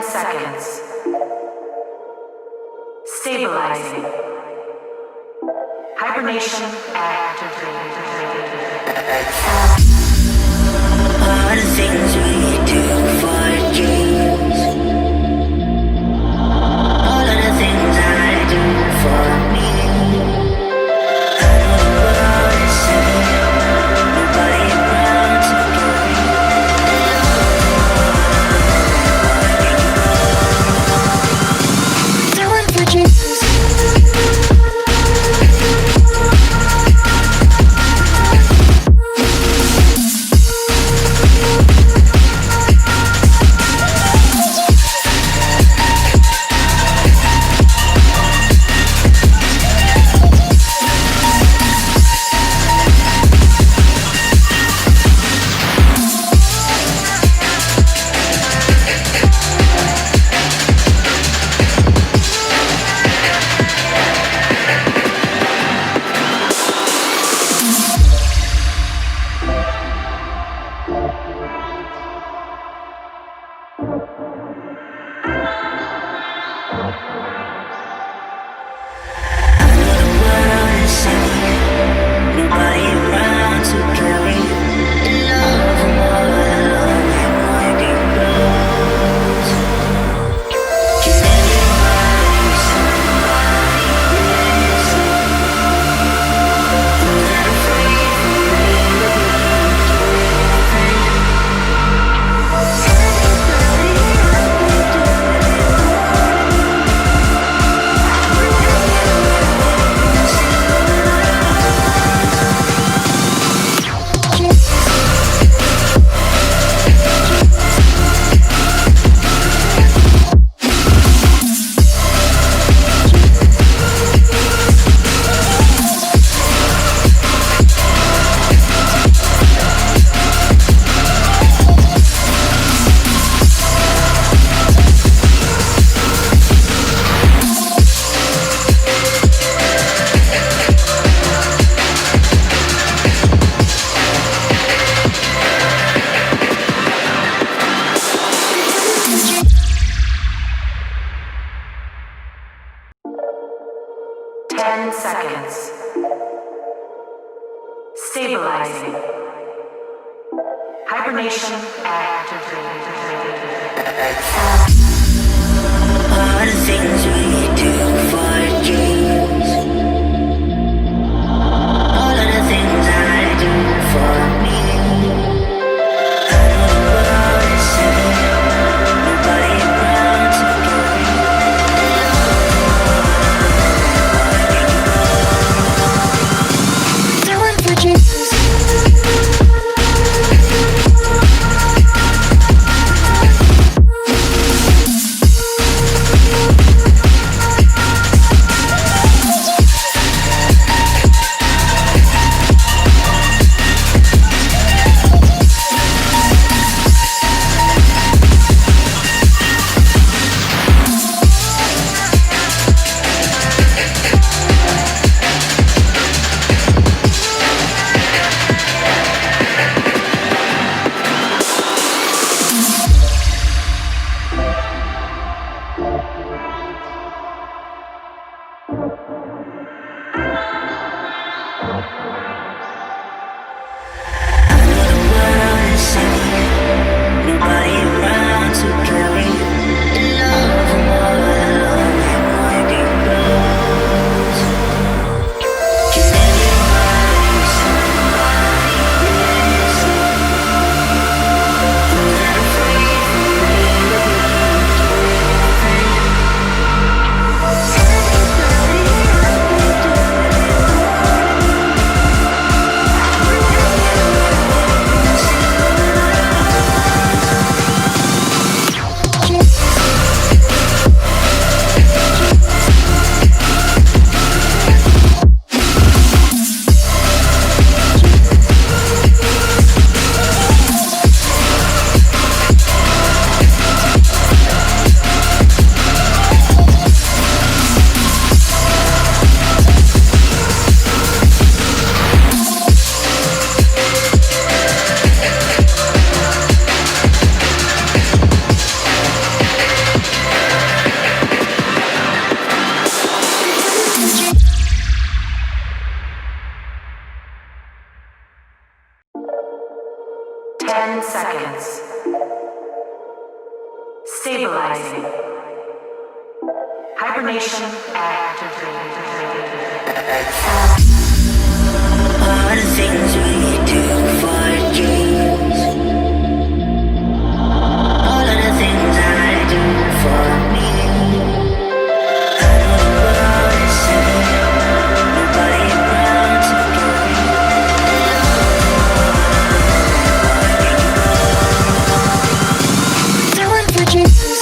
seconds. Stabilizing. Hibernation activated. All the things we do for dreams. All of the things I do for me. I know the world is saying nobody around to go. Doing for dreams. 10 seconds. Stabilizing. Hibernation activated. All the things we do for dreams. All of the things I do for me. I know the world is saying nobody around to go. Doing for dreams. Yeah. All the things we do for dreams. All of the things I do for me. I know the world is saying nobody around to go. Doing for dreams.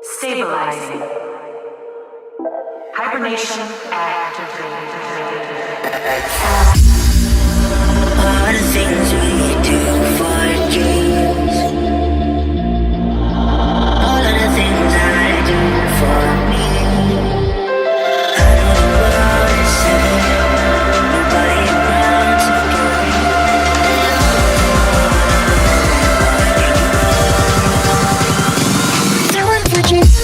Stabilizing. Hibernation activated. All the things we do for dreams. All of the things I do for me. I know the world is saying nobody around to go. Doing for dreams.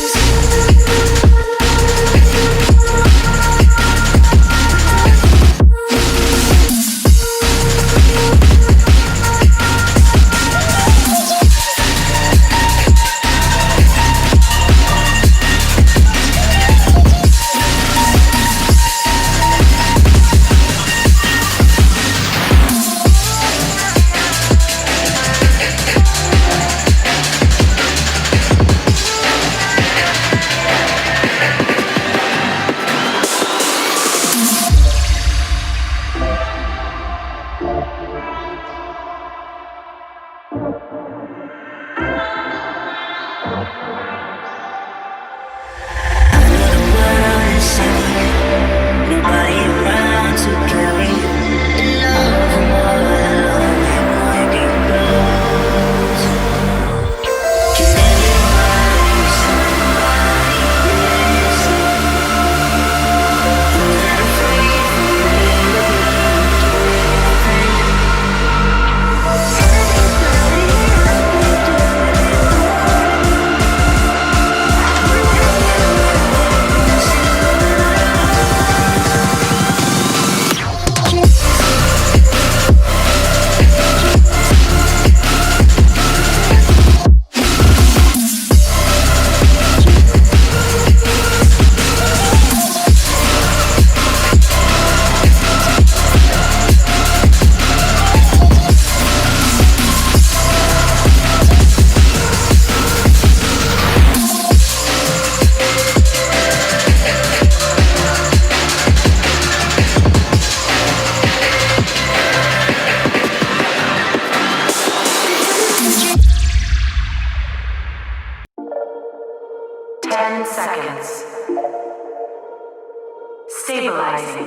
Stabilizing.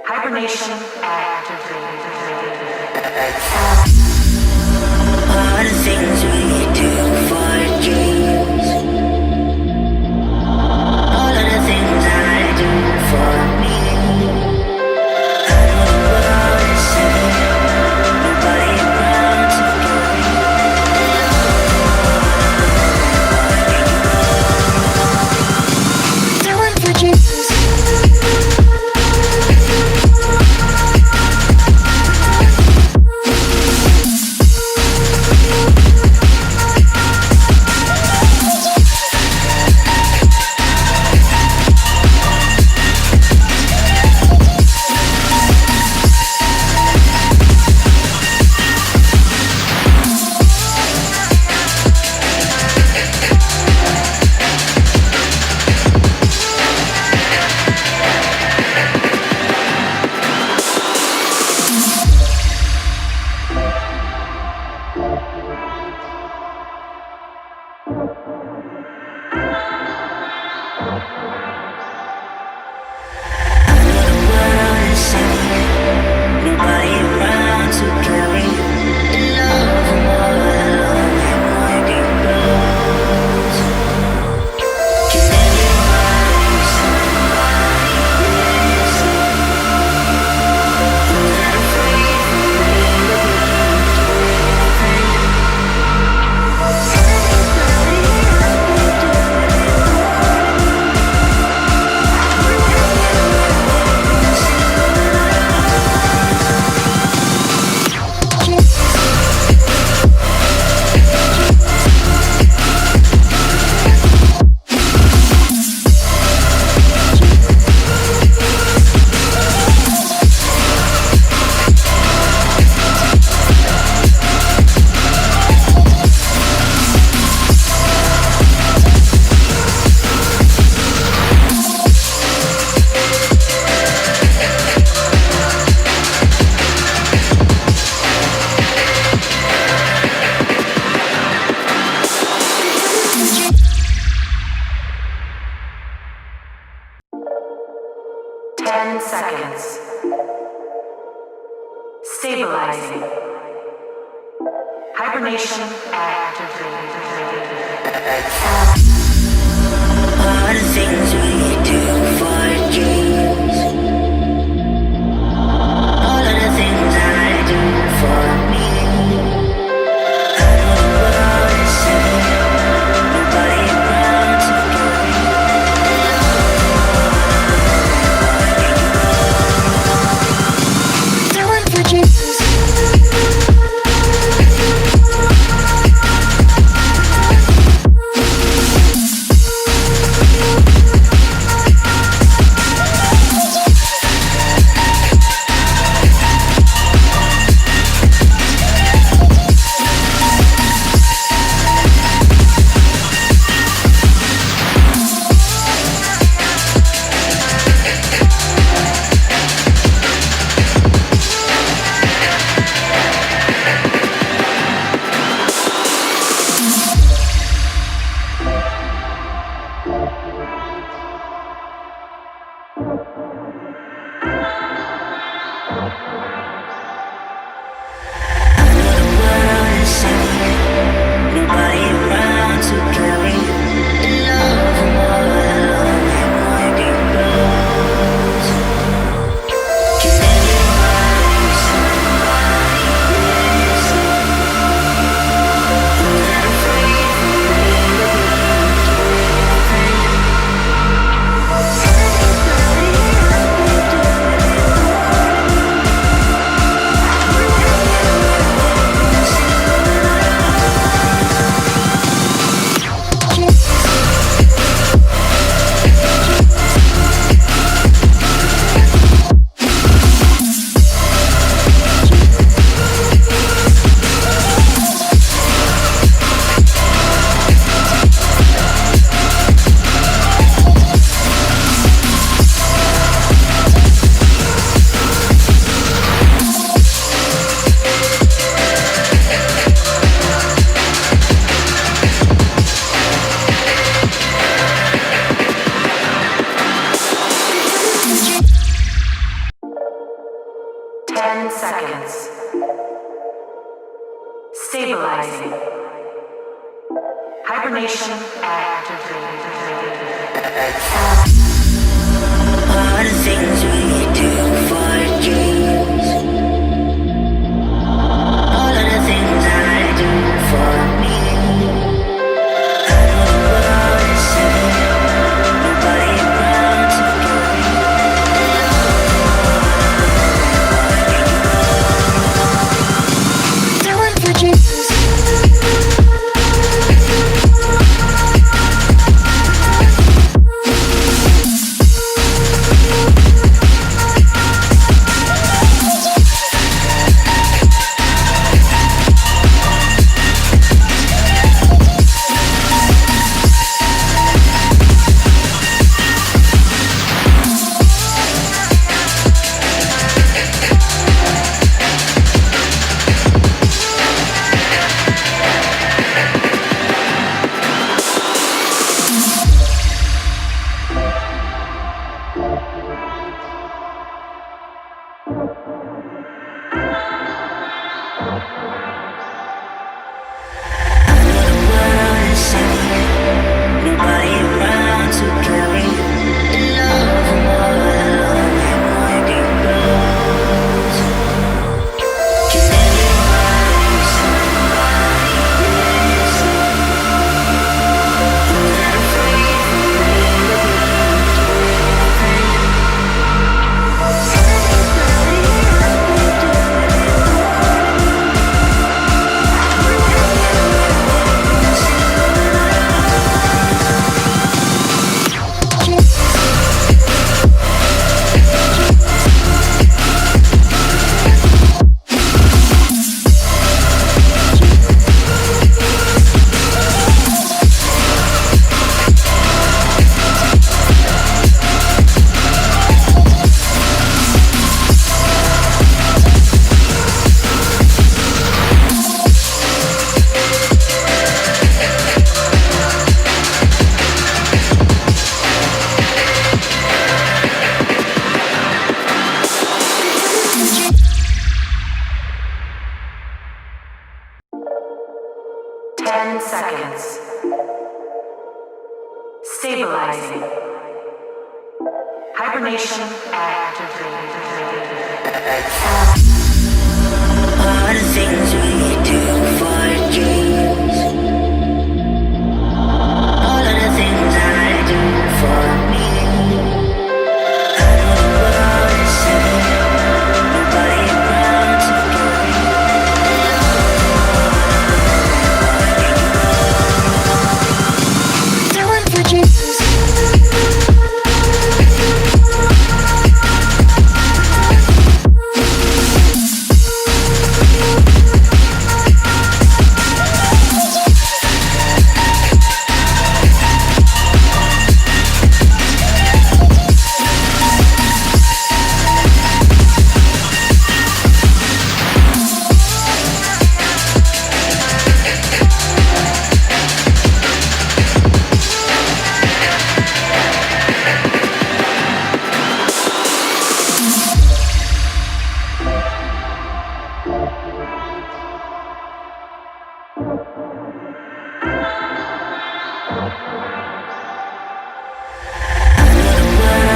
Hibernation activated. All the things we do for dreams. All of the things I do for me. I know the world is saying nobody around to go. Doing for dreams. Stabilizing. Hibernation activated. All the things we do for dreams. All of the things I do for me. I know the world is saying nobody around to go. Doing for dreams. Hibernation activated. All the things we do for dreams. All of the things I do for me. I know the world is saying nobody around to go. Do it for dreams. Stabilizing. Hibernation activated. All the things we